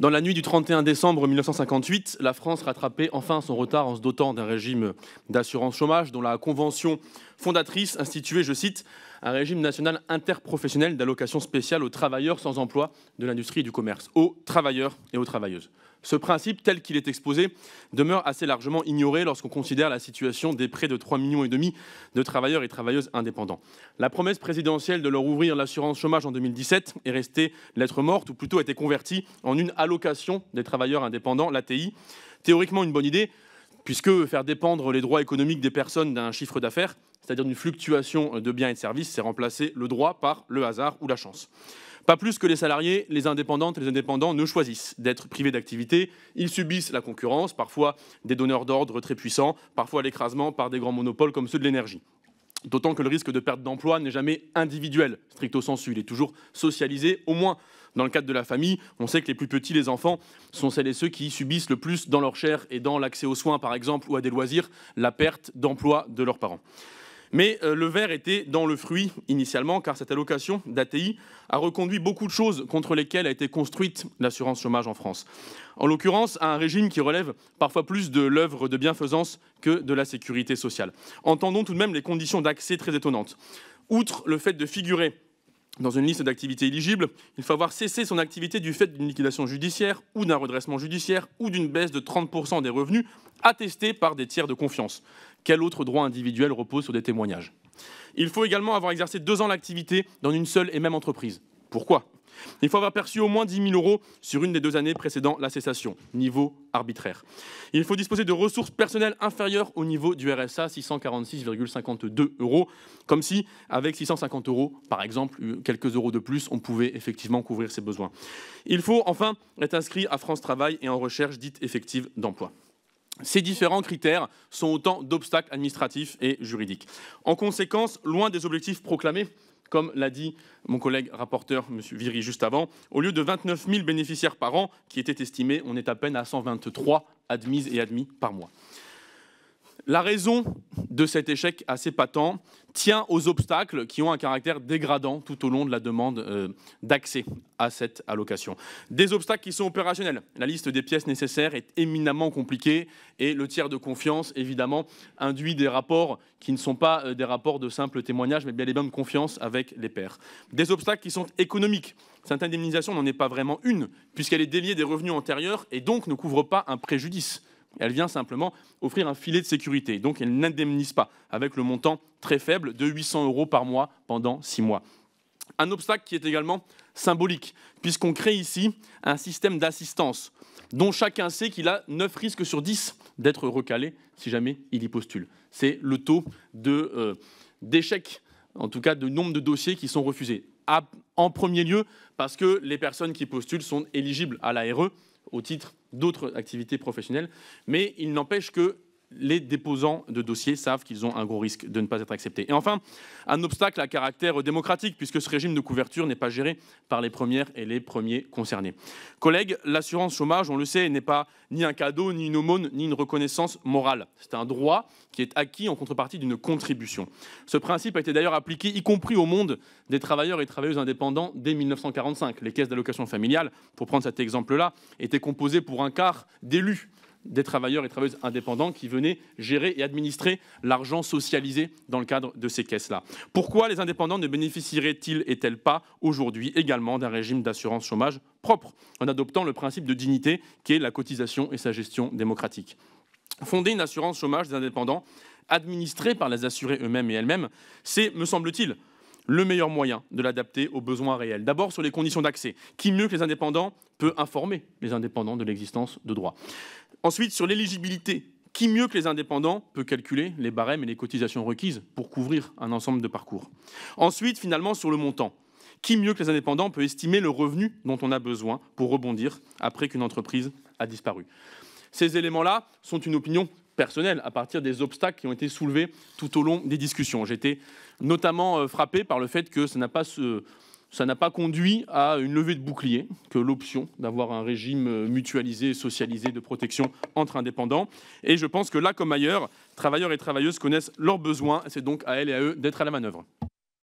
Dans la nuit du 31 décembre 1958, la France rattrapait enfin son retard en se dotant d'un régime d'assurance chômage dont la convention fondatrice instituait, je cite, un régime national interprofessionnel d'allocation spéciale aux travailleurs sans emploi de l'industrie et du commerce, aux travailleurs et aux travailleuses. Ce principe, tel qu'il est exposé, demeure assez largement ignoré lorsqu'on considère la situation des près de 3,5 millions de travailleurs et travailleuses indépendants. La promesse présidentielle de leur ouvrir l'assurance chômage en 2017 est restée lettre morte, ou plutôt a été convertie en une allocation des travailleurs indépendants, l'ATI. Théoriquement une bonne idée, puisque faire dépendre les droits économiques des personnes d'un chiffre d'affaires, c'est-à-dire d'une fluctuation de biens et de services, c'est remplacer le droit par le hasard ou la chance. Pas plus que les salariés, les indépendantes et les indépendants ne choisissent d'être privés d'activité. Ils subissent la concurrence, parfois des donneurs d'ordre très puissants, parfois l'écrasement par des grands monopoles comme ceux de l'énergie. D'autant que le risque de perte d'emploi n'est jamais individuel, stricto sensu, il est toujours socialisé, au moins dans le cadre de la famille. On sait que les plus petits, les enfants, sont celles et ceux qui subissent le plus dans leur chair et dans l'accès aux soins, par exemple, ou à des loisirs, la perte d'emploi de leurs parents. Mais le ver était dans le fruit initialement, car cette allocation d'ATI a reconduit beaucoup de choses contre lesquelles a été construite l'assurance chômage en France. En l'occurrence, à un régime qui relève parfois plus de l'œuvre de bienfaisance que de la sécurité sociale. Entendons tout de même les conditions d'accès très étonnantes. Outre le fait de figurer dans une liste d'activités éligibles, il faut avoir cessé son activité du fait d'une liquidation judiciaire ou d'un redressement judiciaire ou d'une baisse de 30% des revenus attestés par des tiers de confiance. Quel autre droit individuel repose sur des témoignages? Il faut également avoir exercé 2 ans l'activité dans une seule et même entreprise. Pourquoi? Il faut avoir perçu au moins 10 000 € sur une des 2 années précédant la cessation, niveau arbitraire. Il faut disposer de ressources personnelles inférieures au niveau du RSA, 646,52 €, comme si, avec 650 €, par exemple, quelques euros de plus, on pouvait effectivement couvrir ses besoins. Il faut enfin être inscrit à France Travail et en recherche dite effective d'emploi. Ces différents critères sont autant d'obstacles administratifs et juridiques. En conséquence, loin des objectifs proclamés, comme l'a dit mon collègue rapporteur, M. Viry, juste avant, au lieu de 29 000 bénéficiaires par an qui étaient estimés, on est à peine à 123 admises et admis par mois. La raison de cet échec assez patent tient aux obstacles qui ont un caractère dégradant tout au long de la demande d'accès à cette allocation. Des obstacles qui sont opérationnels. La liste des pièces nécessaires est éminemment compliquée et le tiers de confiance, évidemment, induit des rapports qui ne sont pas des rapports de simple témoignage, mais bien et bien de confiance avec les pairs. Des obstacles qui sont économiques. Cette indemnisation n'en est pas vraiment une, puisqu'elle est déliée des revenus antérieurs et donc ne couvre pas un préjudice. Elle vient simplement offrir un filet de sécurité. Donc, elle n'indemnise pas, avec le montant très faible de 800 € par mois pendant 6 mois. Un obstacle qui est également symbolique, puisqu'on crée ici un système d'assistance dont chacun sait qu'il a 9 risques sur 10 d'être recalé si jamais il y postule. C'est le taux d'échec, en tout cas de nombre de dossiers qui sont refusés. En premier lieu, parce que les personnes qui postulent sont éligibles à l'ARE, au titre d'autres activités professionnelles, mais il n'empêche que les déposants de dossiers savent qu'ils ont un gros risque de ne pas être acceptés. Et enfin, un obstacle à caractère démocratique, puisque ce régime de couverture n'est pas géré par les premières et les premiers concernés. Collègues, l'assurance chômage, on le sait, n'est pas ni un cadeau, ni une aumône, ni une reconnaissance morale. C'est un droit qui est acquis en contrepartie d'une contribution. Ce principe a été d'ailleurs appliqué, y compris au monde des travailleurs et travailleuses indépendants, dès 1945. Les caisses d'allocation familiale, pour prendre cet exemple-là, étaient composées pour un quart d'élus des travailleurs et travailleuses indépendants qui venaient gérer et administrer l'argent socialisé dans le cadre de ces caisses-là. Pourquoi les indépendants ne bénéficieraient-ils et-elles pas aujourd'hui également d'un régime d'assurance chômage propre, en adoptant le principe de dignité qui est la cotisation et sa gestion démocratique? Fonder une assurance chômage des indépendants, administrée par les assurés eux-mêmes et elles-mêmes, c'est, me semble-t-il, le meilleur moyen de l'adapter aux besoins réels. D'abord sur les conditions d'accès. Qui mieux que les indépendants peut informer les indépendants de l'existence de droits? Ensuite, sur l'éligibilité. Qui mieux que les indépendants peut calculer les barèmes et les cotisations requises pour couvrir un ensemble de parcours? Ensuite, finalement, sur le montant. Qui mieux que les indépendants peut estimer le revenu dont on a besoin pour rebondir après qu'une entreprise a disparu? Ces éléments-là sont une opinion personnelle à partir des obstacles qui ont été soulevés tout au long des discussions. J'étais notamment frappé par le fait que ça n'a pas conduit à une levée de bouclier, que l'option d'avoir un régime mutualisé et socialisé de protection entre indépendants. Et je pense que là comme ailleurs, travailleurs et travailleuses connaissent leurs besoins. C'est donc à elles et à eux d'être à la manœuvre.